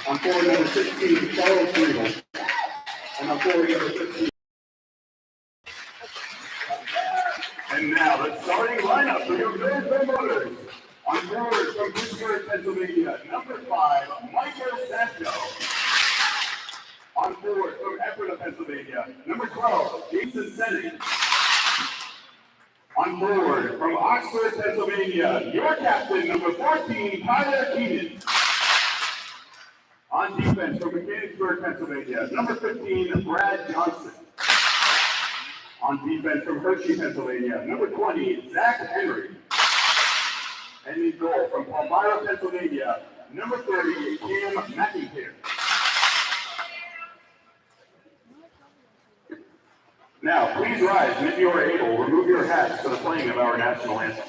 On forward number 16, Charles Friedel. And on forward number 15. And now the starting lineup for your Millersville Motors. On forward from Pittsburgh, Pennsylvania, number 5, Michael Safko. On forward from Ephrata, Pennsylvania, number 12, Jason Senning. On forward from Oxford, Pennsylvania, your captain, number 14, Tyler Keenan. On defense from Mechanicsburg, Pennsylvania, number 15, Brad Johnson. On defense from Hershey, Pennsylvania, number 20, Zach Henry. And in goal from Palmyra, Pennsylvania, number 30, Cam McIntyre. Now, please rise, and if you are able, remove your hats for the playing of our national anthem.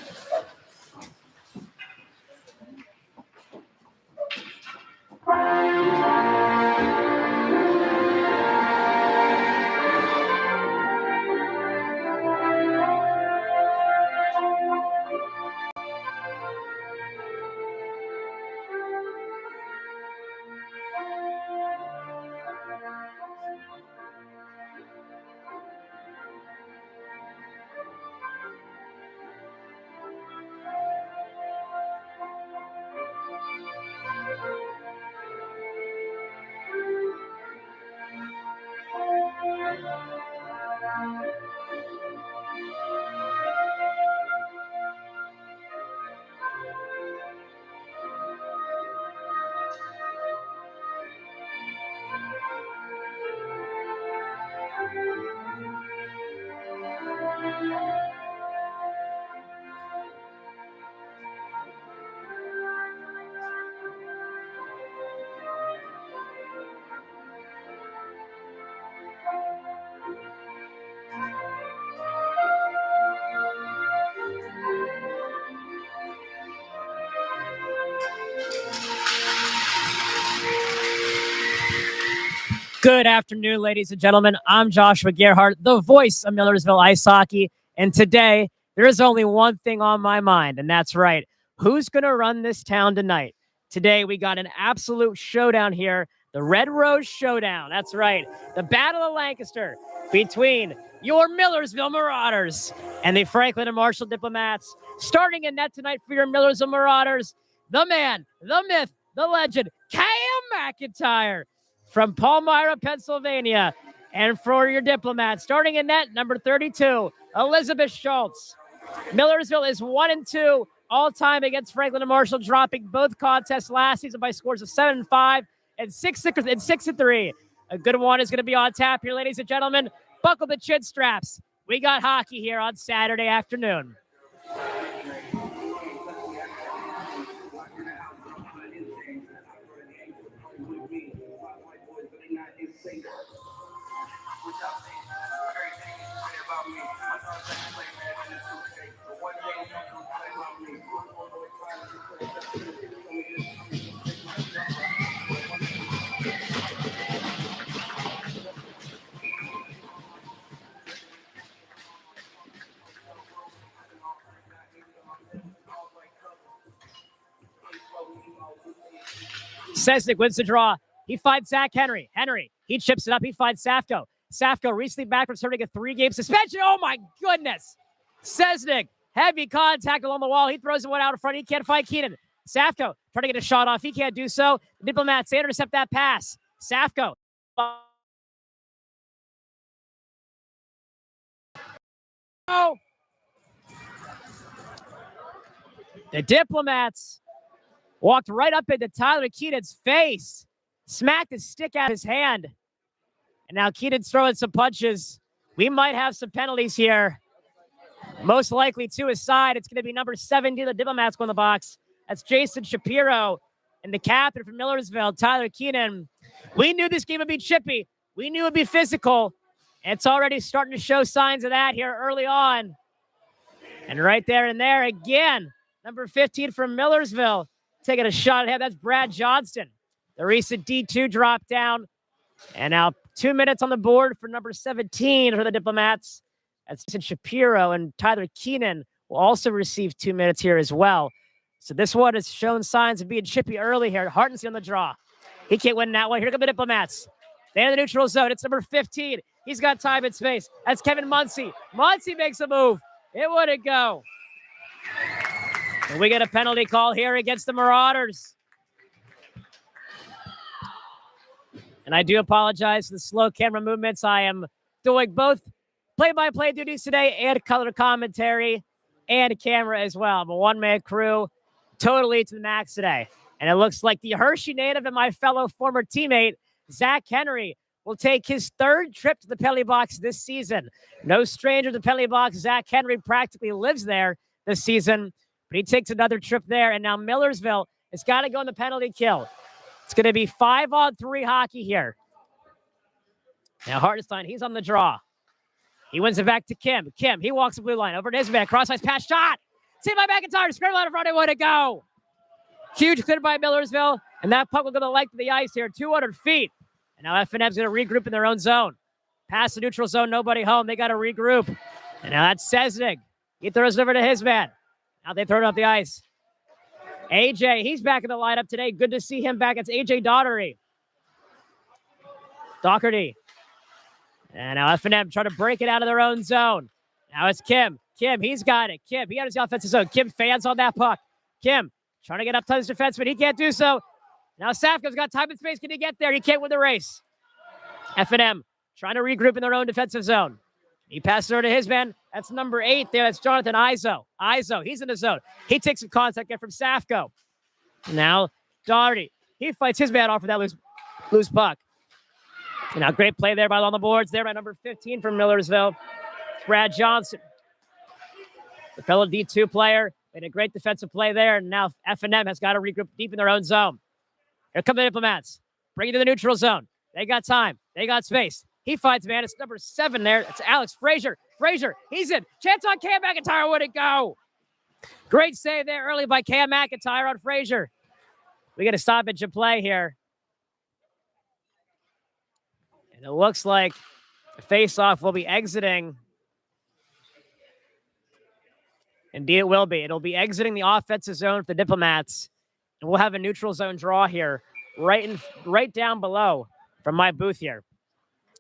Good afternoon, ladies and gentlemen. I'm Joshua Gerhardt, the voice of Millersville Ice Hockey. And today, there is only one thing on my mind, and that's right. Who's going to run this town tonight? Today, we got an absolute showdown here. The Red Rose Showdown. That's right. The Battle of Lancaster between your Millersville Marauders and the Franklin and Marshall Diplomats. Starting in net tonight for your Millersville Marauders, the man, the myth, the legend, Cam McIntyre from Palmyra, Pennsylvania. And for your Diplomats, starting in net, number 32, Elizabeth Schultz. Millersville is 1-2 all-time against Franklin and Marshall, dropping both contests last season by scores of 7-5 and 6-3. A good one is going to be on tap here, ladies and gentlemen. Buckle the chin straps. We got hockey here on Saturday afternoon. Sesnick wins the draw. He finds Zach Henry. He chips it up. He finds Safko. Safko recently back from serving a 3-game suspension. Oh, my goodness. Sesnick, heavy contact along the wall. He throws one out in front. He can't find Keenan. Safko trying to get a shot off. He can't do so. The Diplomats, they intercept that pass. Safko. Oh. The Diplomats walked right up into Tyler Keenan's face, smacked his stick out of his hand. And now Keenan's throwing some punches. We might have some penalties here. Most likely to his side. It's going to be number 70. The Diplomats go in the box. That's Jason Shapiro. And the captain from Millersville, Tyler Keenan. We knew this game would be chippy. We knew it would be physical. And it's already starting to show signs of that here early on. And right there and there again, number 15 from Millersville. Taking a shot ahead. That's Brad Johnston. The recent D2 drop down. And now 2 minutes on the board for number 17 for the Diplomats. That's Shapiro, and Tyler Keenan will also receive 2 minutes here as well. So this one has shown signs of being chippy early here. Hartensey on the draw. He can't win that one. Here come the Diplomats. They're in the neutral zone. It's number 15. He's got time and space. That's Kevin Muncie. Muncie makes a move. It wouldn't go. And we get a penalty call here against the Marauders. And I do apologize for the slow camera movements. I am doing both play-by-play duties today and color commentary and camera as well. I'm a one-man crew, totally to the max today. And it looks like the Hershey native and my fellow former teammate, Zach Henry, will take his third trip to the penalty box this season. No stranger to the penalty box. Zach Henry practically lives there this season, but he takes another trip there. And now Millersville has got to go in the penalty kill. It's going to be 5-on-3 hockey here. Now Hartenstein, he's on the draw. He wins it back to Kim. Kim, he walks the blue line over to his man. Cross-ice pass shot. Saved by McIntyre. Scramble out in front. It would go. Huge clear by Millersville. And that puck will go to the length of the ice here. 200 feet. And now F&M's going to regroup in their own zone. Pass the neutral zone. Nobody home. They got to regroup. And now that's Sesnig. He throws it over to his man. Now they throw it off the ice. AJ, he's back in the lineup today. Good to see him back. It's AJ Doherty. And now F&M trying to break it out of their own zone. Now it's Kim. Kim, he's got it. Kim, he got his offensive zone. Kim fans on that puck. Kim trying to get up to his defenseman. He can't do so. Now Safko's got time and space. Can he get there? He can't win the race. F&M trying to regroup in their own defensive zone. He passes over to his man. That's number 8 there. That's Jonathan Izo. He's in the zone. He takes some contact there from Safko. Now Doherty. He fights his man off for that loose puck. And now great play there on the boards there by number 15 from Millersville. Brad Johnson. The fellow D2 player. Made a great defensive play there. And now F&M has got to regroup deep in their own zone. Here come the Diplomats. Bring it to the neutral zone. They got time. They got space. He fights, man. It's number 7 there. It's Alex Frazier. He's in. Chance on Cam McIntyre. Would it go? Great save there early by Cam McIntyre on Frazier. We got to stoppage of play here. And it looks like the face-off will be exiting. Indeed, it will be. It'll be exiting the offensive zone for the Diplomats. And we'll have a neutral zone draw here, right down below from my booth here.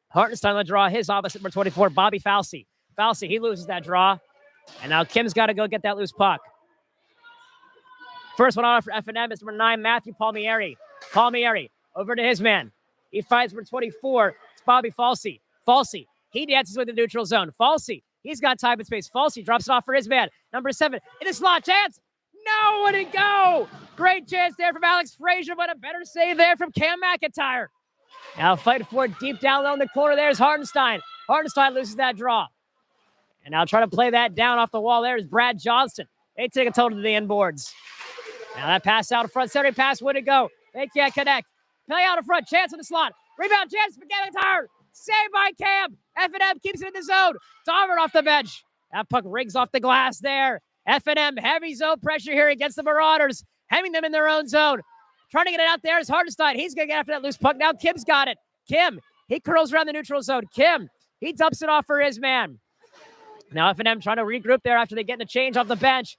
Hartenstein will draw his opposite number 24, Bobby Falsey. He loses that draw. And now Kim's got to go get that loose puck. First one on for F&M is number 9, Matthew Palmieri. Over to his man. He fights for 24. It's Bobby Falsey. He dances with the neutral zone. He's got time and space. Falsey drops it off for his man. Number 7 in a slot. Chance. No, wouldn't go. Great chance there from Alex Frazier, but a better save there from Cam McIntyre. Now fighting for it deep down low in the corner. There's Hartenstein. Hartenstein loses that draw. And now trying to play that down off the wall there is Brad Johnston. They take a total to the inboards. Now that pass out in front. Center pass wouldn't go. They can't connect. Play out in front. Chance in the slot. Rebound chance for McIntyre. Saved by Cam. F&M keeps it in the zone. Dover off the bench. That puck rings off the glass there. F&M heavy zone pressure here against the Marauders. Hemming them in their own zone. Trying to get it out there is Hartenstein. He's going to get after that loose puck. Now Kim's got it. Kim, he curls around the neutral zone. Kim, he dumps it off for his man. Now F&M trying to regroup there after they get in a change off the bench.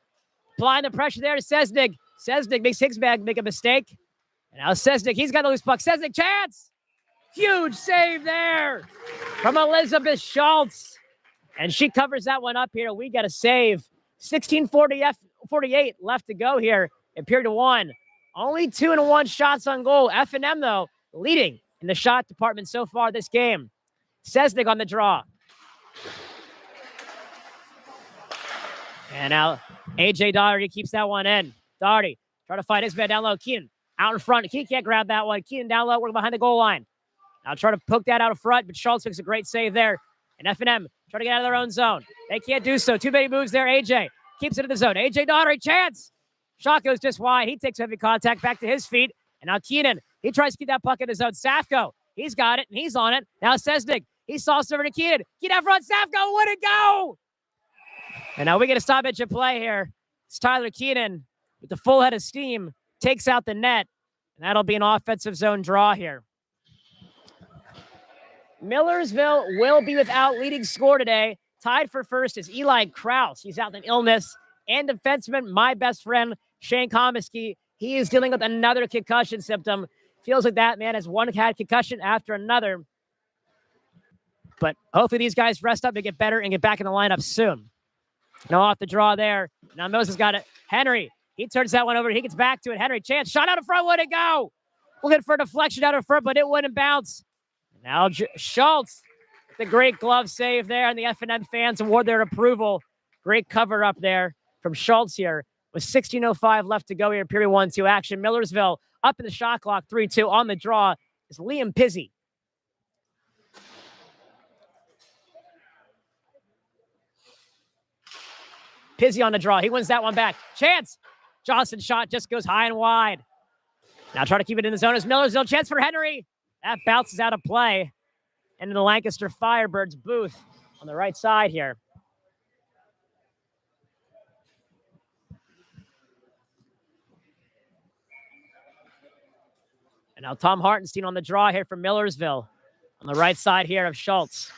Applying the pressure there to Sesnig. Sesnig makes Higsbag make a mistake. And now Sesnig, he's got the loose puck. Sesnig, chance! Huge save there from Elizabeth Schultz. And she covers that one up here. We got a save. 16:48 left to go here in period 1. Only 2-1 shots on goal. F&M, though, leading in the shot department so far this game. Sesnig on the draw. And now AJ Doherty keeps that one in. Doherty trying to fight his man down low. Keenan out in front. He can't grab that one. Keenan down low, working behind the goal line. Now trying to poke that out in front, but Schultz makes a great save there. And F&M trying to get out of their own zone. They can't do so. Too many moves there. AJ keeps it in the zone. AJ Doherty, chance. Shot goes just wide. He takes heavy contact back to his feet. And now Keenan, he tries to keep that puck in his zone. Safko, he's got it, and he's on it. Now Sesnig, he sauced over to Keenan. Keenan out front. Safko, wouldn't go. And now we get a stoppage of play here. It's Tyler Keenan with the full head of steam. Takes out the net. And that'll be an offensive zone draw here. Millersville will be without leading scorer today. Tied for first is Eli Krause. He's out with an illness. And defenseman, my best friend, Shane Komisky. He is dealing with another concussion symptom. Feels like that man has one had concussion after another. But hopefully these guys rest up and get better and get back in the lineup soon. No off the draw there. Now Moses got it. Henry, he turns that one over. He gets back to it. Henry, chance, shot out in front. Would it go? Looking for a deflection out in front, but it wouldn't bounce. Now Schultz, the great glove save there, and the F&M fans award their approval. Great cover up there from Schultz here. With 16:05 left to go here, period 1-2 action. Millersville up in the shot clock, 3-2 on the draw is Liam Pizzi. Pizzi on the draw. He wins that one back. Chance. Johnson's shot just goes high and wide. Now try to keep it in the zone as Millersville. Chance for Henry. That bounces out of play. Into the Lancaster Firebirds booth on the right side here. And now Tom Hartenstein on the draw here from Millersville. On the right side here of Schultz.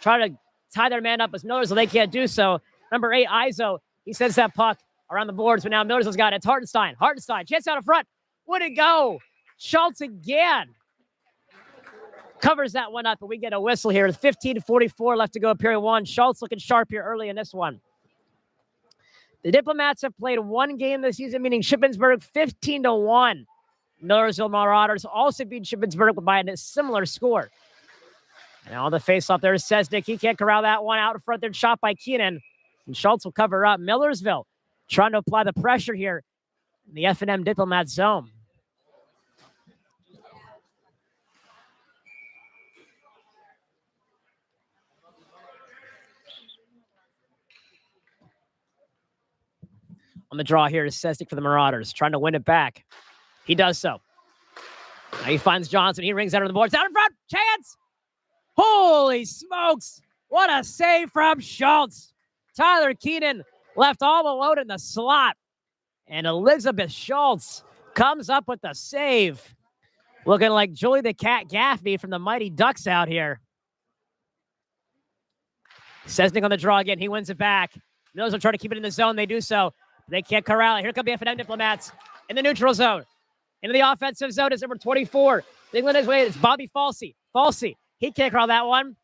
Try to tie their man up as Millersville. They can't do so. Number 8, Izo. He sends that puck around the boards, but now Millersville's got it. It's Hartenstein. Hartenstein. Chance out in front. Would it go? Schultz again. Covers that one up, but we get a whistle here. 15:44 left to go, period 1. Schultz looking sharp here early in this one. The Diplomats have played one game this season, meaning Shippensburg 15-1. Millersville Marauders also beat Shippensburg by a similar score. And on the face-off there is Sesnick. He can't corral that one out in front there. Shot by Keenan. And Schultz will cover up. Millersville trying to apply the pressure here in the F&M Diplomat zone. On the draw here is Sesnick for the Marauders, trying to win it back. He does so. Now he finds Johnson. He rings out on the boards. Out in front. Chance. Holy smokes. What a save from Schultz. Tyler Keenan left all the load in the slot. And Elizabeth Schultz comes up with the save. Looking like Julie the Cat Gaffney from the Mighty Ducks out here. Sesnick on the draw again. He wins it back. Mills will try to keep it in the zone. They do so. They can't corral it. Here come the F&M Diplomats in the neutral zone. Into the offensive zone is number 24. England is way. It's Bobby Falsey. Falsey. He can't corral that one.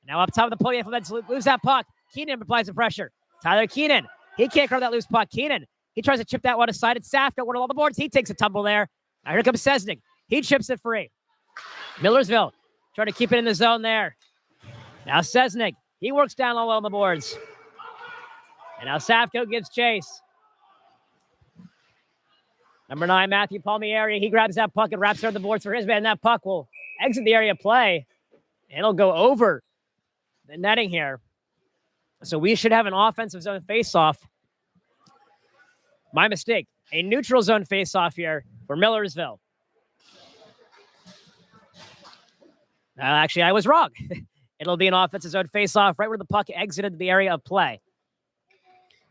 Now up top of the podium, F&M lose that puck. Keenan applies the pressure. Tyler Keenan. He can't corral that loose puck. Keenan. He tries to chip that one aside. It's Safka. One of all the boards. He takes a tumble there. Now here comes Sesnick. He chips it free. Millersville trying to keep it in the zone there. Now Sesnick. He works down low on the boards. And now Safko gives chase. Number 9, Matthew Palmieri. He grabs that puck and wraps around the boards for his man. That puck will exit the area of play. And it'll go over the netting here. So we should have an offensive zone faceoff. My mistake. A neutral zone faceoff here for Millersville. Actually, I was wrong. It'll be an offensive zone faceoff right where the puck exited the area of play.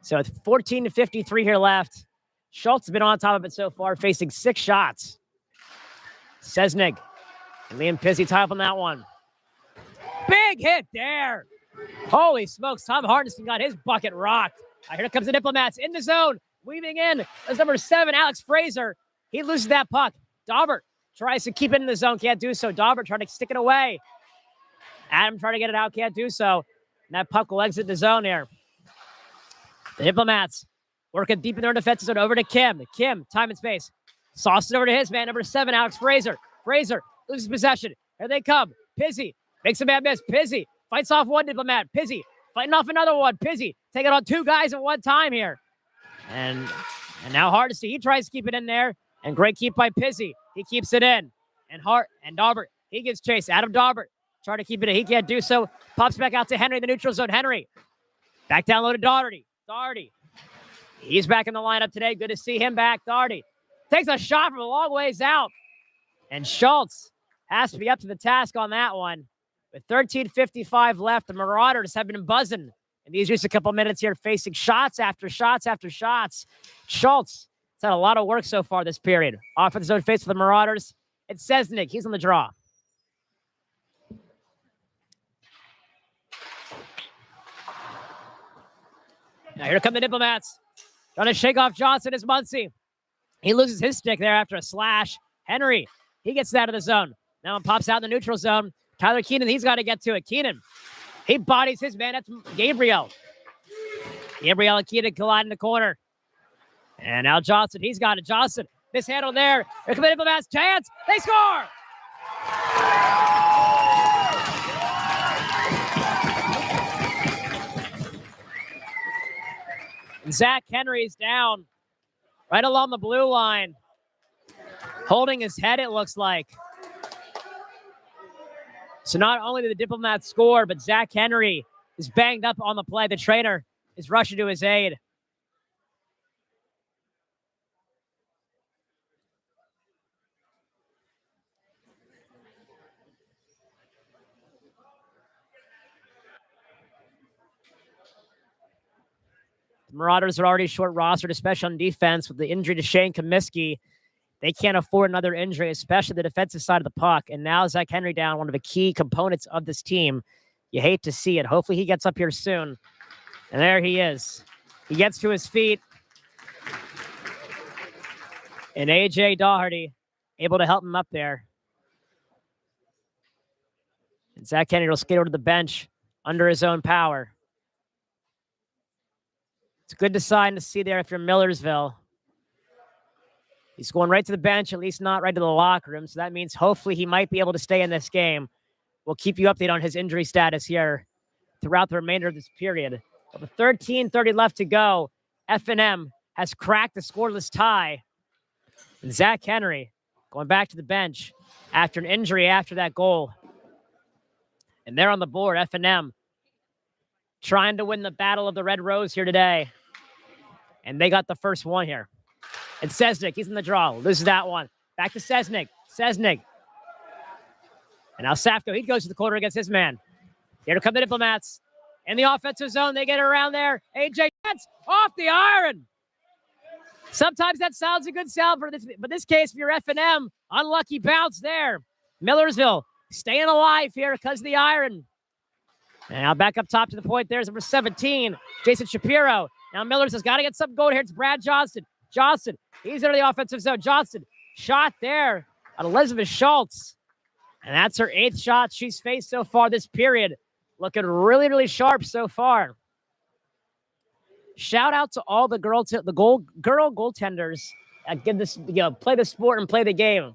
So it's 14:53 here left. Schultz has been on top of it so far, facing 6 shots. Sesnick and Liam Pizzi tie up on that one. Big hit there. Holy smokes, Tom Hartenstein got his bucket rocked. Here comes the Diplomats in the zone. Weaving in as number 7, Alex Fraser. He loses that puck. Daubert tries to keep it in the zone, can't do so. Daubert trying to stick it away. Adam trying to get it out, can't do so. And that puck will exit the zone here. The Diplomats working deep in their defensive zone over to Kim. Kim, time and space. Sauces over to his man, number 7, Alex Fraser. Fraser loses possession. Here they come. Pizzi makes a man miss. Pizzi fights off one Diplomat. Pizzi fighting off another one. Pizzi taking on 2 guys at one time here. And now Hardesty, he tries to keep it in there. And great keep by Pizzi. He keeps it in. And Daubert, he gives chase. Adam Daubert trying to keep it in. He can't do so. Pops back out to Henry, the neutral zone. Henry. Back down low to Daugherty. Daugherty. He's back in the lineup today. Good to see him back. Daugherty takes a shot from a long ways out. And Schultz has to be up to the task on that one. With 13:55 left, the Marauders have been buzzing in these recent couple minutes here, facing shots after shots after shots. Schultz has had a lot of work so far this period. Offensive zone face for the Marauders. It's Sesnick. He's on the draw. Now here come the Diplomats. Trying to shake off Johnson is Muncie. He loses his stick there after a slash. Henry, he gets out of the zone. Now it pops out in the neutral zone. Tyler Keenan, he's got to get to it. Keenan, he bodies his man. That's Gabriel. Gabriel and Keenan collide in the corner. And now Johnson, he's got it. Johnson, mishandled there. Here comes the Diplomats. Chance. They score! And Zach Henry's down right along the blue line. Holding his head, it looks like. So not only did the Diplomats score, but Zach Henry is banged up on the play. The trainer is rushing to his aid. The Marauders are already short rostered, especially on defense with the injury to Shane Comiskey. They can't afford another injury, especially the defensive side of the puck. And now Zach Henry down, one of the key components of this team. You hate to see it. Hopefully he gets up here soon. And there he is. He gets to his feet. And A.J. Daugherty able to help him up there. And Zach Henry will skate over to the bench under his own power. It's a good sign to see there if you're Millersville. He's going right to the bench, at least not right to the locker room. So that means hopefully he might be able to stay in this game. We'll keep you updated on his injury status here throughout the remainder of this period. With 13:30 left to go, F&M has cracked the scoreless tie. And Zach Henry going back to the bench after an injury after that goal. And they're on the board, F&M, trying to win the Battle of the Red Rose here today. And they got the first one here. And Sesnick, he's in the draw. Loses that one. Back to Sesnick. Sesnick. And now Safko, he goes to the corner against his man. Here to come the Diplomats. In the offensive zone, they get around there. AJ gets off the iron. Sometimes that sounds a good sound, but this case, for your F&M, unlucky bounce there. Millersville staying alive here because of the iron. And now back up top to the point. There's number 17, Jason Shapiro. Now Millers has got to get something going here. It's Brad Johnson. Johnson, he's into the offensive zone. Johnson, shot there on Elizabeth Schultz. And that's her 8th shot she's faced so far this period. Looking really, really sharp so far. Shout out to all the girl goaltenders. Give this, play the sport and play the game.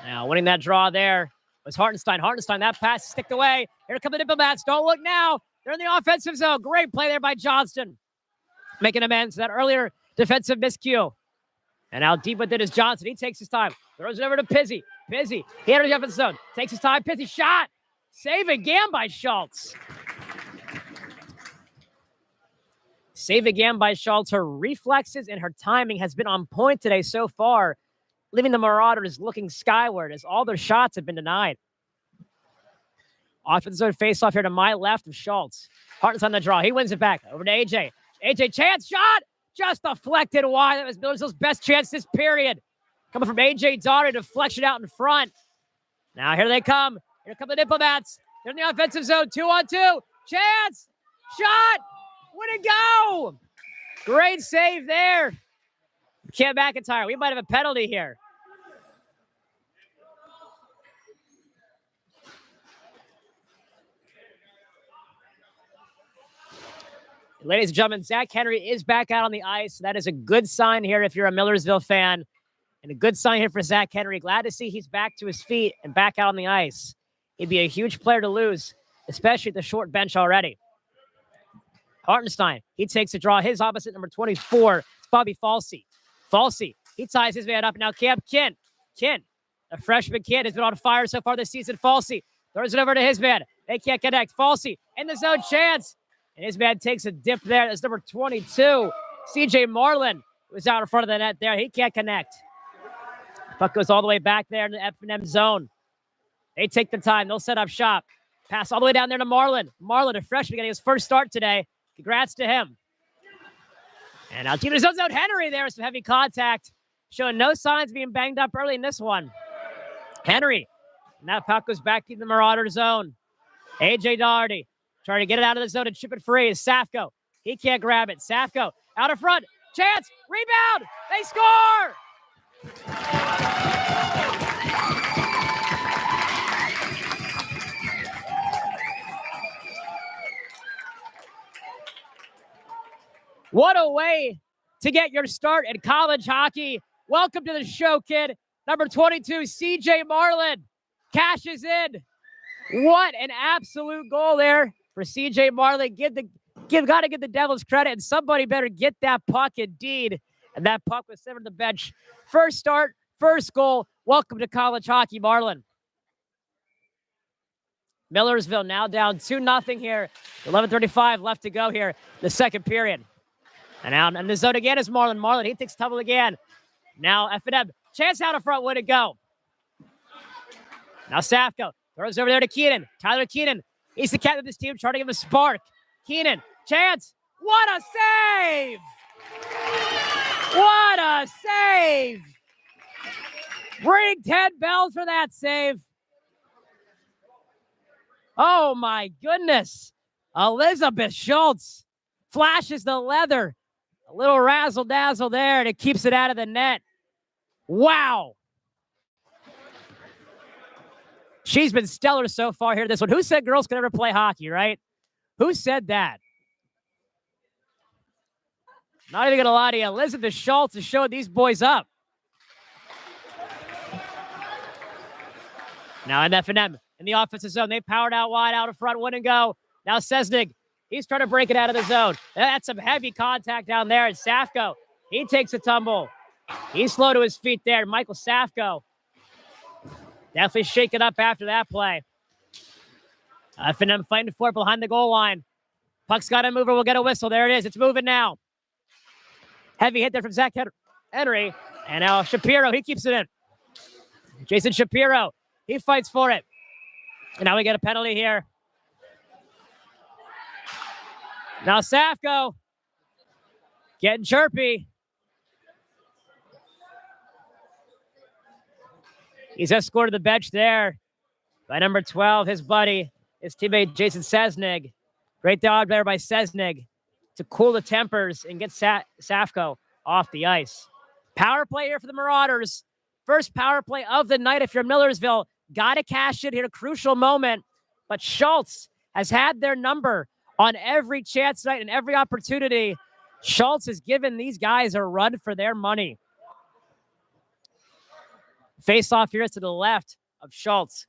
Now winning that draw there was Hartenstein. Hartenstein, that pass sticked away. Here come the Diplomats. Don't look now. They're in the offensive zone. Great play there by Johnston. Making amends to that earlier defensive miscue. And now deep within is Johnson. He takes his time. Throws it over to Pizzi. Pizzi, he enters the offensive zone. Takes his time. Pizzi shot. Save again by Schultz. Save again by Schultz. Her reflexes and her timing has been on point today so far, leaving the Marauders looking skyward as all their shots have been denied. Offensive zone face-off here to my left of Schultz. Hartens on the draw. He wins it back. Over to AJ. AJ, chance shot. Just deflected wide. That was Millersville's best chance this period. Coming from AJ Daugherty, deflection out in front. Now here they come. Here come the Diplomats. They're in the offensive zone. 2-on-2. Chance. Shot. Way to go. Great save there. Cam McIntyre. We might have a penalty here. Ladies and gentlemen, Zach Henry is back out on the ice. That is a good sign here if you're a Millersville fan. And a good sign here for Zach Henry. Glad to see he's back to his feet and back out on the ice. He'd be a huge player to lose, especially at the short bench already. Hartenstein, he takes a draw. His opposite, number 24, it's Bobby Falsey. Falsey, he ties his man up. Now Camp Kent. Kent, a freshman kid, has been on fire so far this season. Falsey throws it over to his man. They can't connect. Falsey in the zone, chance. And his man takes a dip there. That's number 22. CJ Marlin was out in front of the net there. He can't connect. Puck goes all the way back there in the F&M zone. They take the time. They'll set up shop. Pass all the way down there to Marlin. Marlin, a freshman, getting his first start today. Congrats to him. And now team zone Henry there with some heavy contact. Showing no signs of being banged up early in this one. Henry. And that puck goes back to the Marauder zone. AJ Daugherty. trying to get it out of the zone and chip it free is Safko. He can't grab it. Safko out in front. Chance. Rebound. They score. What a way to get your start in college hockey. Welcome to the show, kid. Number 22, CJ Marlin cashes in. What an absolute goal there for CJ Marlin. Got to give the Devils credit, and somebody better get that puck indeed. And that puck was sent to the bench. First start, first goal. Welcome to college hockey, Marlin. Millersville now down 2-0 here. 11:35 left to go here, the second period. And out in the zone again is Marlin. Marlin, he takes trouble again. Now F&M. Chance out in front. Way to go. Now Safko throws over there to Keenan. Tyler Keenan. He's the captain of this team, trying to give him a spark. Keenan. Chance. What a save! What a save! Ring 10 bells for that save. Oh, my goodness. Elizabeth Schultz flashes the leather. A little razzle-dazzle there, and it keeps it out of the net. Wow. She's been stellar so far here. This one. Who said girls could ever play hockey, right? Who said that? Not even going to lie to you. Elizabeth Schultz is showing these boys up. Now in F&M in the offensive zone. They powered out wide, out in front, wouldn't go. Now Sesnig. He's trying to break it out of the zone. That's some heavy contact down there. And Safko, he takes a tumble. He's slow to his feet there. Michael Safko. Definitely shaken up after that play. F&M fighting for it behind the goal line. Puck's got to move or we'll get a whistle. There it is. It's moving now. Heavy hit there from Zach Henry. And now Shapiro, he keeps it in. Jason Shapiro, he fights for it. And now we get a penalty here. Now Safko getting chirpy. He's escorted to the bench there by number 12, his buddy, his teammate Jason Sesnig. Great job there by Sesnig to cool the tempers and get Safko off the ice. Power play here for the Marauders. First power play of the night if you're Millersville. Got to cash it here, a crucial moment. But Schultz has had their number on every chance tonight and every opportunity. Schultz has given these guys a run for their money. Face off here to the left of Schultz.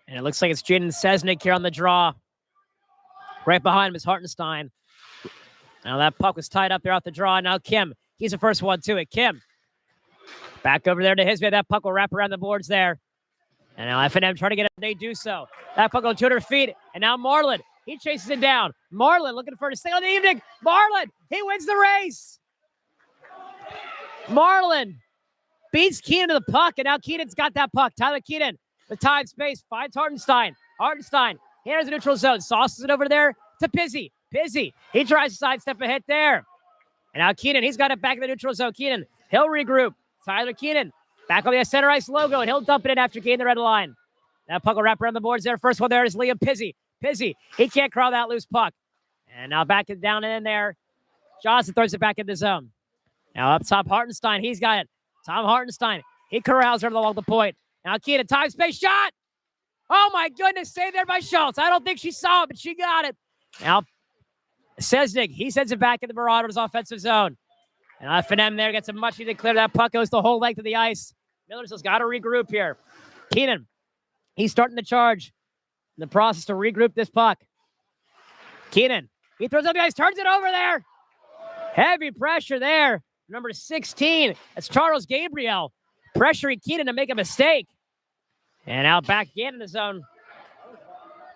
And it looks like it's Jaden Sesnig here on the draw. Right behind him is Hartenstein. Now that puck was tied up there off the draw. Now Kim, he's the first one to it. Kim. Back over there to his man. That puck will wrap around the boards there. And now F&M trying to get it. They do so. That puck on 200 feet. And now Marlin. He chases it down. Marlin looking for his thing on the evening. Marlin. He wins the race. Marlin beats Keenan to the puck. And now Keenan's got that puck. Tyler Keenan. The time space finds Hartenstein. Hartenstein. He enters the neutral zone. Sauces it over there to Pizzi. Pizzi. He tries to sidestep a hit there. And now Keenan. He's got it back in the neutral zone. Keenan. He'll regroup. Tyler Keenan back on the center ice logo, and he'll dump it in after gaining the red line. That puck will wrap around the boards there. First one there is Liam Pizzi. Pizzi, he can't crawl that loose puck. And now back it down and in there. Johnson throws it back in the zone. Now up top, Hartenstein. He's got it. Tom Hartenstein. He corrals her along the point. Now Keenan, time space shot. Oh my goodness, saved there by Schultz. I don't think she saw it, but she got it. Now Sesnig, he sends it back in the Marauders' offensive zone. And F&M there gets a much needed clear. That puck goes the whole length of the ice. Millersville's got to regroup here. Keenan, he's starting the charge in the process to regroup this puck. Keenan, he throws up the ice, turns it over there. Heavy pressure there. Number 16, that's Charles Gabriel. Pressuring Keenan to make a mistake. And out back again in the zone.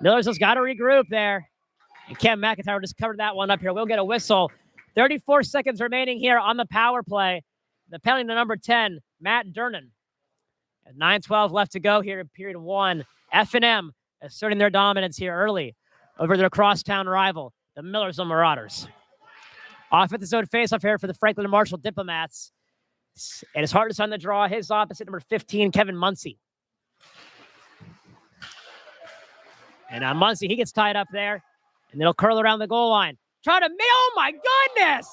Millersville's got to regroup there. And Cam McIntyre just covered that one up here. We'll get a whistle. 34 seconds remaining here on the power play. The penalty to number 10, Matt Durnan. 9:12 left to go here in period one. F&M asserting their dominance here early over their crosstown rival, the Millersville Marauders. Offensive zone faceoff here for the Franklin and Marshall Diplomats. And his hardest on the draw, his opposite, number 15, Kevin Muncie. And Muncie, he gets tied up there. And they'll curl around the goal line. Try to, oh my goodness!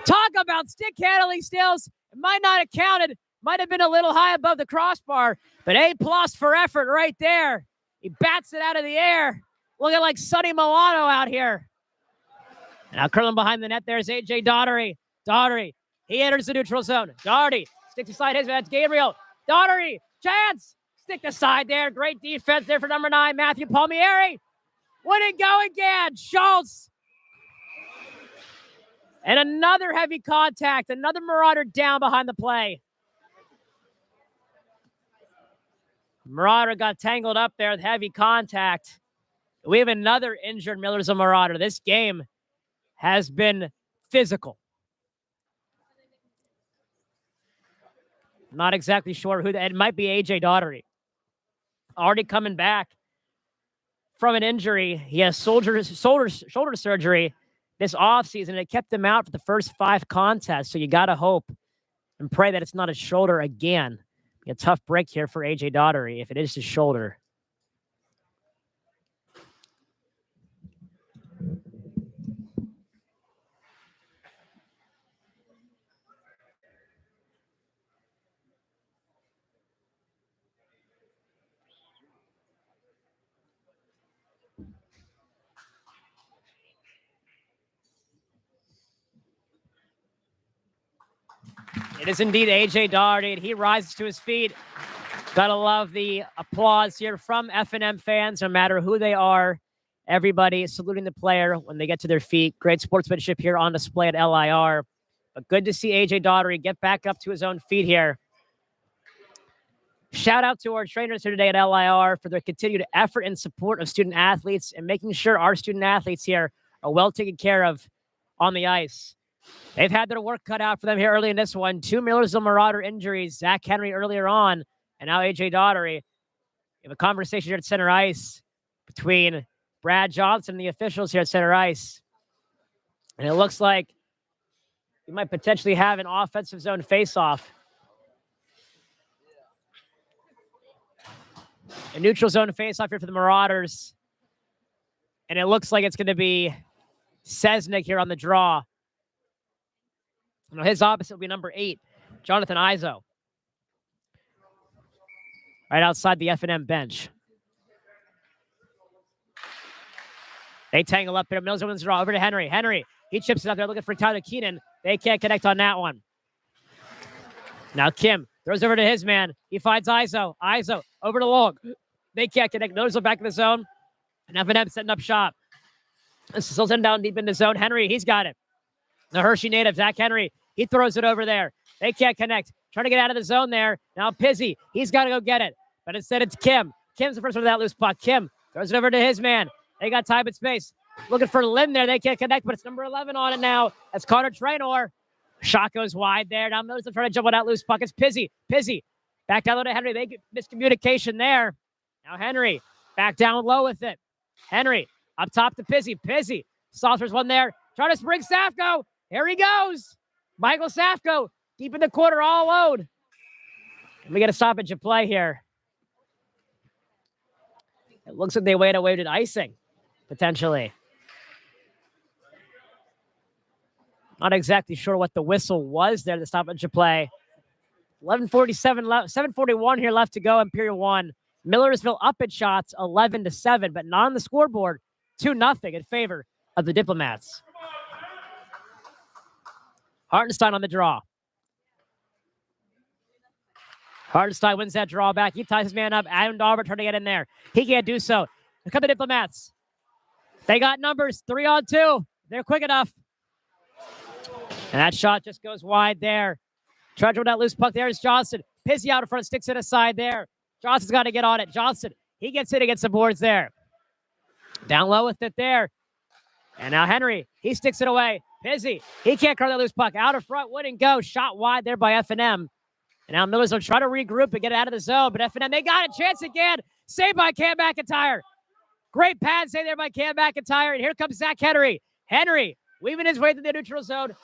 Talk about stick handling skills. It might not have counted. Might have been a little high above the crossbar. But A+ for effort right there. He bats it out of the air. Looking like Sonny Milano out here. Now curling behind the net, there's A.J. Daugherty. Daugherty, he enters the neutral zone. Daugherty sticks aside his man. That's Gabriel. Daugherty, chance. Stick aside there. Great defense there for number 9, Matthew Palmieri. Wouldn't go again. Schultz. And another heavy contact. Another Marauder down behind the play. Marauder got tangled up there with heavy contact. We have another injured Millersville Marauder. This game has been physical. Not exactly sure who it might be. A.J. Daugherty. Already coming back from an injury. He has shoulder surgery this offseason. It kept him out for the first 5 contests. So you got to hope and pray that it's not his shoulder again. A tough break here for A.J. Daugherty if it is his shoulder. It is indeed A.J. Daugherty, and he rises to his feet. Gotta love the applause here from F&M fans, no matter who they are. Everybody saluting the player when they get to their feet. Great sportsmanship here on display at LIR. But good to see A.J. Daugherty get back up to his own feet here. Shout out to our trainers here today at LIR for their continued effort and support of student athletes and making sure our student athletes here are well taken care of on the ice. They've had their work cut out for them here early in this one. 2 Millersville Marauder injuries. Zach Henry earlier on, and now A.J. Daugherty. We have a conversation here at center ice between Brad Johnson and the officials here at center ice. And it looks like we might potentially have an offensive zone faceoff. A neutral zone faceoff here for the Marauders. And it looks like it's going to be Sesnick here on the draw. Now his opposite will be number 8, Jonathan Izo. Right outside the F&M bench. They tangle up here. Mills wins the draw over to Henry. Henry, he chips it up there looking for Tyler Keenan. They can't connect on that one. Now Kim throws over to his man. He finds Izo. Izo over to Long. They can't connect. Millersville back in the zone. And F&M setting up shop. Still sitting down deep in the zone. Henry, he's got it. The Hershey native, Zach Henry, he throws it over there. They can't connect. Trying to get out of the zone there. Now Pizzi, he's got to go get it. But instead it's Kim. Kim's the first one to that loose puck. Kim throws it over to his man. They got time and space. Looking for Lynn there. They can't connect, but it's number 11 on it now. That's Connor Traynor. Shot goes wide there. Now Millersville trying to jump on that loose puck. It's Pizzi. Pizzi back down low to Henry. They get miscommunication there. Now Henry back down low with it. Henry up top to Pizzi. Pizzi. Saucers one there. Trying to spring Safko. Here he goes. Michael Safko deep in the corner all alone. And we get a stoppage of play here. It looks like they awaited icing, potentially. Not exactly sure what the whistle was there, the stoppage of play. 11:47 left, 7:41 here left to go in period 1. Millersville up at shots 11-7, but not on the scoreboard. 2-0 in favor of the Diplomats. Hartenstein on the draw. Hartenstein wins that draw back. He ties his man up. Adam Dahlberg trying to get in there. He can't do so. Here come the Diplomats. They got numbers. 3-on-2. They're quick enough. And that shot just goes wide there. Trying to that loose puck. There's Johnson. Pizzi out in front. Sticks it aside there. Johnson's got to get on it. Johnson. He gets it against the boards there. Down low with it there. And now Henry. He sticks it away. Pizzi. He can't curl that loose puck. Out in front. Wouldn't go. Shot wide there by F&M. And now Millers will try to regroup and get it out of the zone. But F&M, they got a chance again. Saved by Cam McIntyre. Great pad save there by Cam McIntyre. And here comes Zach Henry. Henry weaving his way through the neutral zone.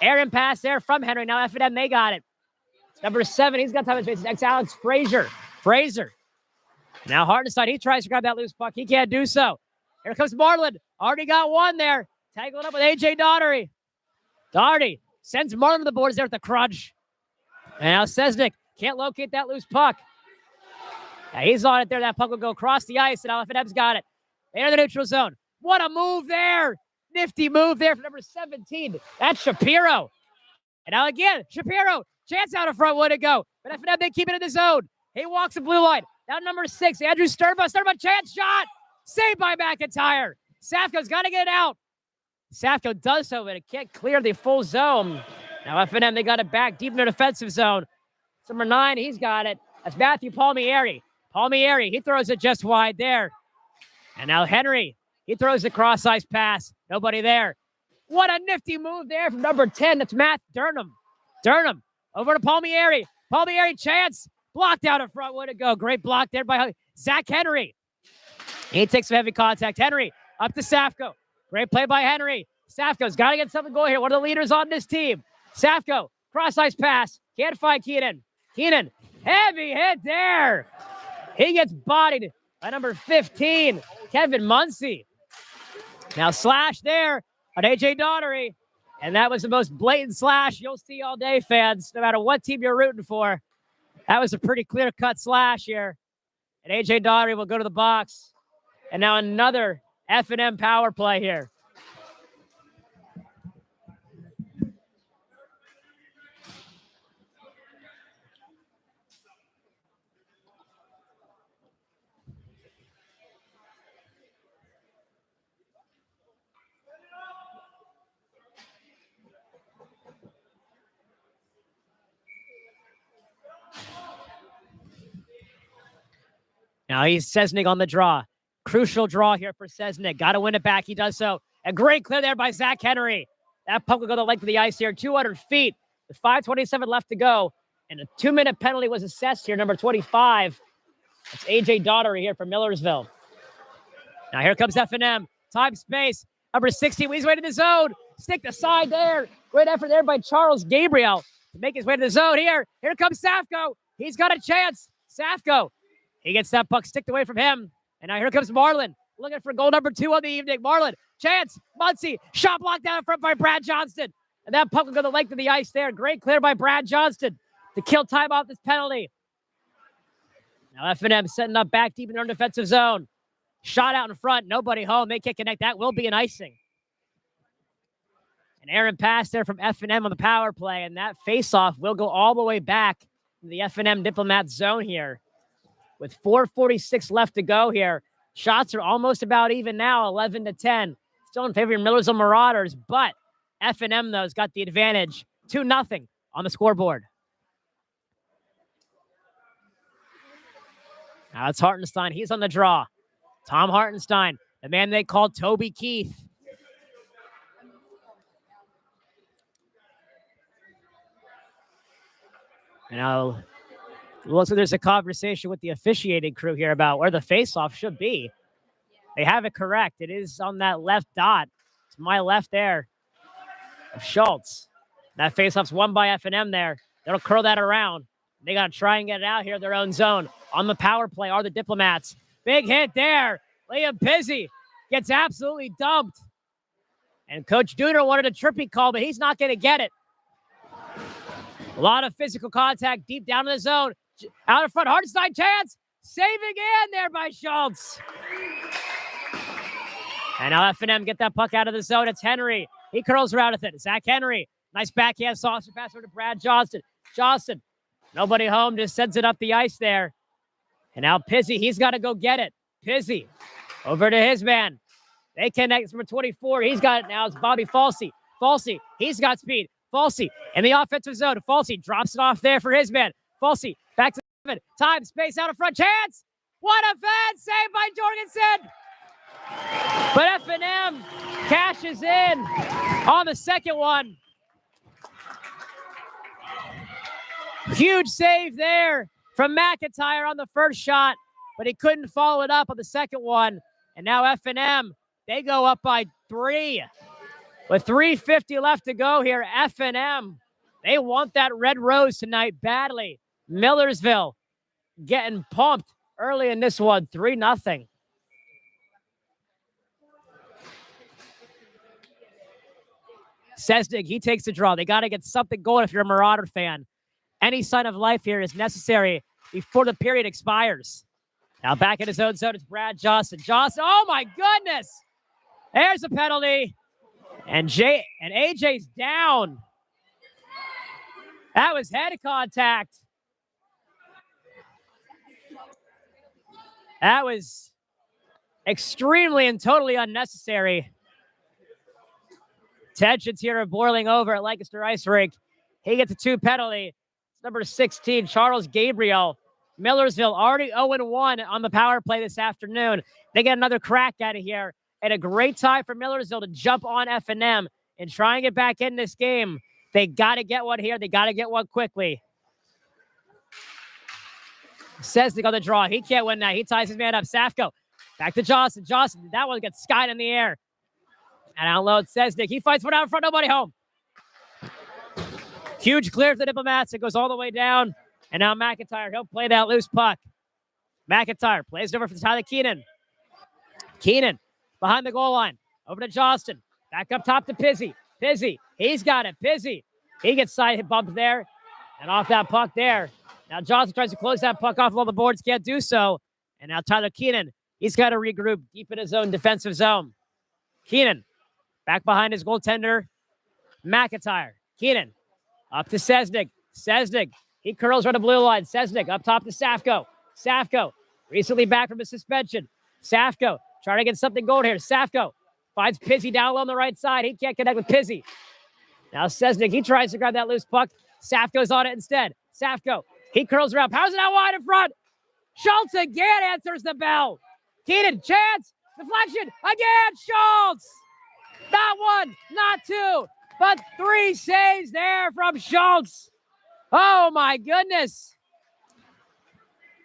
Aaron pass there from Henry. Now F&M, they got it. Number 7, he's got time in space. Next, Alex Frazier. Now Hartenstein, he tries to grab that loose puck. He can't do so. Here comes Marlin. Already got one there. Tangling up with A.J. Daugherty. Daugherty sends Marlin to the boards there with the crunch. And now Sesnick can't locate that loose puck. Now he's on it there. That puck will go across the ice, and now F&M's got it. They enter the neutral zone. What a move there. Nifty move there for number 17. That's Shapiro. And now again, Shapiro. Chance out in front. Would it go? But F&M, they keep it in the zone. He walks the blue line. Now number 6, Andrew Sturba. Chance shot. Saved by McIntyre. Safko's got to get it out. Safko does so, but it can't clear the full zone. Now F&M, they got it back deep in their defensive zone. Number 9, he's got it. That's Matthew Palmieri. He throws it just wide there. And now Henry, he throws the cross-ice pass. Nobody there. What a nifty move there from number 10. That's Matt Durnham. Over to Palmieri. Chance. Blocked out in front. Would it go? Great block there by Zach Henry. He takes some heavy contact. Henry up to Safko. Great play by Henry. Safko's got to get something going here. One of the leaders on this team. Safko, cross-ice pass. Can't find Keenan. Heavy hit there. He gets bodied by number 15, Kevin Muncy. Now slash there on A.J. Daugherty. And that was the most blatant slash you'll see all day, fans, no matter what team you're rooting for. That was a pretty clear-cut slash here. And A.J. Daugherty will go to the box. And now another F&M power play here. Now he's Sesnick on the draw. Crucial draw here for Sesnick. Got to win it back. He does so. A great clear there by Zach Henry. That puck will go the length of the ice here. 200 feet with 5:27 left to go. And a 2-minute penalty was assessed here. Number 25. That's A.J. Daugherty here from Millersville. Now here comes F&M. Time, space. Number 16. He's way to the zone. Stick the side there. Great effort there by Charles Gabriel to make his way to the zone here. Here comes Safko. He's got a chance. Safko. He gets that puck sticked away from him. And now here comes Marlin. Looking for goal number 2 on the evening. Marlin. Chance. Muncy. Shot blocked down in front by Brad Johnston. And that puck will go the length of the ice there. Great clear by Brad Johnston to kill time off this penalty. Now F&M setting up back deep in their defensive zone. Shot out in front. Nobody home. They can't connect. That will be an icing. An errant pass there from F&M on the power play. And that faceoff will go all the way back to the F&M Diplomat zone here. With 4:46 left to go here. Shots are almost about even now, 11-10. Still in favor of Millersville Marauders, but F&M, though, has got the advantage. 2-0 on the scoreboard. Now it's Hartenstein. He's on the draw. Tom Hartenstein, the man they call Toby Keith. And now it looks like there's a conversation with the officiating crew here about where the faceoff should be. They have it correct. It is on that left dot. To my left there of Schultz. That faceoff's won by F&M there. They'll curl that around. They got to try and get it out here in their own zone. On the power play are the Diplomats. Big hit there. Liam Pizzi gets absolutely dumped. And Coach Dooner wanted a trippy call, but he's not going to get it. A lot of physical contact deep down in the zone. Out in front, Hartenstein chance. Saving in there by Schultz. And now F&M get that puck out of the zone. It's Henry. He curls around with it. Zach Henry. Nice backhand saucer pass over to Brad Johnston. Johnston. Nobody home. Just sends it up the ice there. And now Pizzi. He's got to go get it. Pizzi. Over to his man. They connect. It's number 24. He's got it now. It's Bobby Falsey. Falsey. He's got speed. Falsey in the offensive zone. Falsey drops it off there for his man. Falsey back to 7. Time, space out in front. Chance. What a fence. Saved by Jorgensen. But F&M cashes in on the second one. Huge save there from McIntyre on the first shot, but he couldn't follow it up on the second one. And now F&M, they go up by 3. With 3:50 left to go here, F&M, they want that red rose tonight badly. Millersville getting pumped early in this one, 3-0. Sesnig, he takes the draw. They got to get something going if you're a Marauder fan. Any sign of life here is necessary before the period expires. Now back in his own zone, it's Brad Johnson. Johnson, oh my goodness! There's a penalty. And AJ's down. That was head contact. That was extremely and totally unnecessary. Tensions here are boiling over at Lancaster Ice Rink. He gets a 2 penalty. It's number 16, Charles Gabriel. Millersville already 0-1 on the power play this afternoon. They get another crack out of here. And a great time for Millersville to jump on F&M and try and get back in this game. They got to get one here. They got to get one quickly. Sesnig on the draw. He can't win now. He ties his man up. Safko back to Johnson. Johnson, that one gets skied in the air. And outload Sesnig. He fights one out in front. Nobody home. Huge clear for the Diplomats. It goes all the way down. And now McIntyre. He'll play that loose puck. McIntyre plays it over for Tyler Keenan. Keenan behind the goal line. Over to Johnston. Back up top to Pizzy. Pizzy. He's got it. Pizzy. He gets side bumped there. And off that puck there. Now Johnston tries to close that puck off along the boards. Can't do so. And now Tyler Keenan. He's got to regroup deep in his own defensive zone. Keenan. Back behind his goaltender, McIntyre. Keenan up to Sesnig. Sesnig, he curls around the blue line. Sesnig up top to Safko. Safko, recently back from his suspension. Safko trying to get something going here. Safko finds Pizzy down low on the right side. He can't connect with Pizzy. Now Sesnig, he tries to grab that loose puck. Safko's on it instead. Safko, he curls around, powers it out wide in front. Schultz again answers the bell. Keenan, chance, deflection, again, Schultz. Not one, not two, but 3 saves there from Schultz. Oh, my goodness.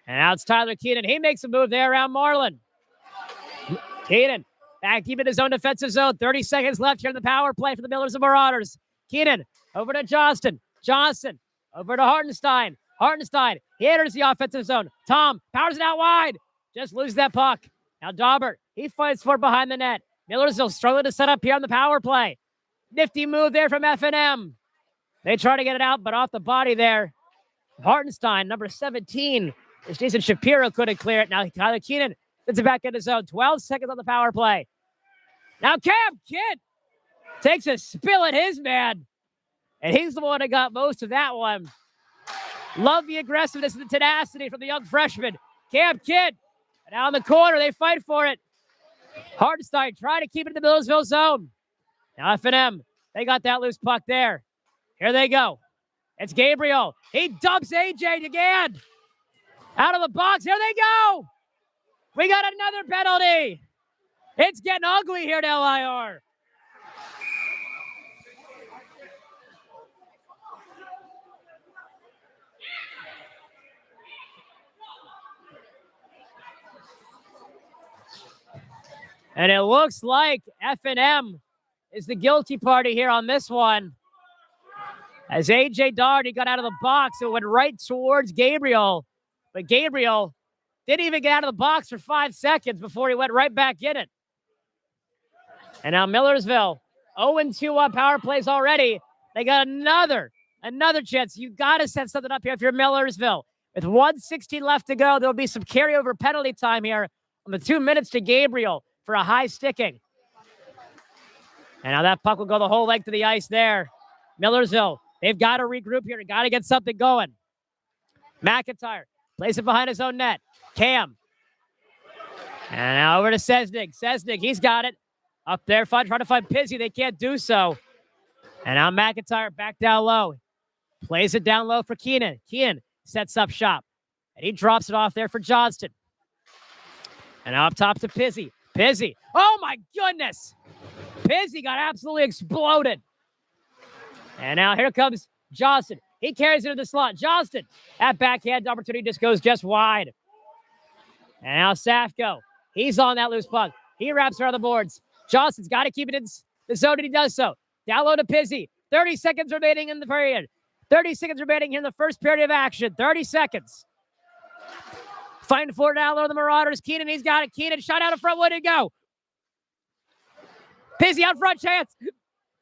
And now it's Tyler Keenan. He makes a move there around Marlin. Keenan back deep in his own defensive zone. 30 seconds left here in the power play for the Millersville Marauders. Keenan over to Johnston. Johnson over to Hartenstein. Hartenstein, he enters the offensive zone. Tom powers it out wide. Just loses that puck. Now Daubert, he fights for it behind the net. Millersville struggling to set up here on the power play. Nifty move there from F&M. They try to get it out, but off the body there. Hartenstein, number 17. As Jason Shapiro couldn't clear it. Now Tyler Keenan gets it back in his zone. 12 seconds on the power play. Now Cam Kidd takes a spill at his man. And he's the one that got most of that one. Love the aggressiveness and the tenacity from the young freshman. Cam Kidd. And out in the corner, they fight for it. Hartenstein trying to keep it in the Millersville zone. Now F&M, they got that loose puck there. Here they go. It's Gabriel. He dumps AJ again. Out of the box. Here they go. We got another penalty. It's getting ugly here at LIR. And it looks like F&M is the guilty party here on this one. As AJ Daugherty got out of the box, it went right towards Gabriel. But Gabriel didn't even get out of the box for 5 seconds before he went right back in it. And now Millersville, 0-2 on power plays already. They got another chance. You got to set something up here if you're Millersville. With 1:16 left to go, there'll be some carryover penalty time here on the 2 minutes to Gabriel for a high sticking. And now that puck will go the whole length of the ice there. Millersville, they've got to regroup here. They got to get something going. McIntyre plays it behind his own net. Cam. And now over to Sesnig. Sesnig, he's got it. Up there, trying to find Pizzy. They can't do so. And now McIntyre back down low. Plays it down low for Keenan. Keenan sets up shop. And he drops it off there for Johnston. And now up top to Pizzy. Pizzy. Oh, my goodness. Pizzy got absolutely exploded. And now here comes Johnston. He carries it to the slot. Johnston, that backhand opportunity just wide. And now Safko. He's on that loose puck. He wraps around the boards. Johnston's got to keep it in the zone, and he does so. Down low to Pizzi. 30 seconds remaining in the period. 30 seconds remaining here in the first period of action. 30 seconds. Fighting for down low the Marauders. Keenan, he's got it. Keenan shot out in front. Wouldn't go. Pizzi out front. Chance.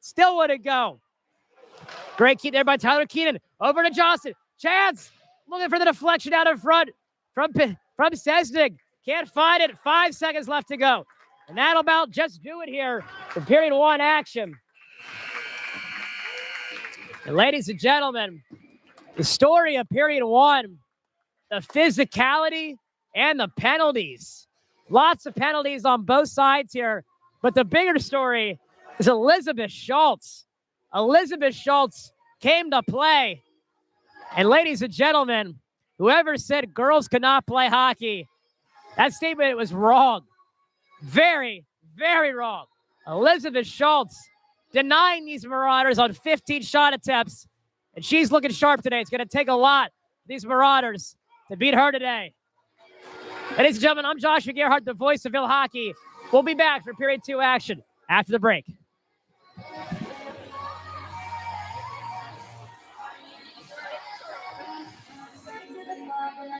Still wouldn't go. Great keep there by Tyler Keenan. Over to Johnson. Chance. Looking for the deflection out in front from Sesnig. Can't find it. 5 seconds left to go. And that'll about just do it here for period 1 action. And ladies and gentlemen, the story of period 1, the physicality and the penalties. Lots of penalties on both sides here. But the bigger story is Elizabeth Schultz. Elizabeth Schultz came to play. And ladies and gentlemen, whoever said girls could not play hockey, that statement was wrong. Very, very wrong. Elizabeth Schultz denying these Marauders on 15 shot attempts. And she's looking sharp today. It's going to take a lot for these Marauders to beat her today. Ladies and gentlemen, I'm Joshua Gerhardt, the voice of Ville Hockey. We'll be back for period 2 action after the break.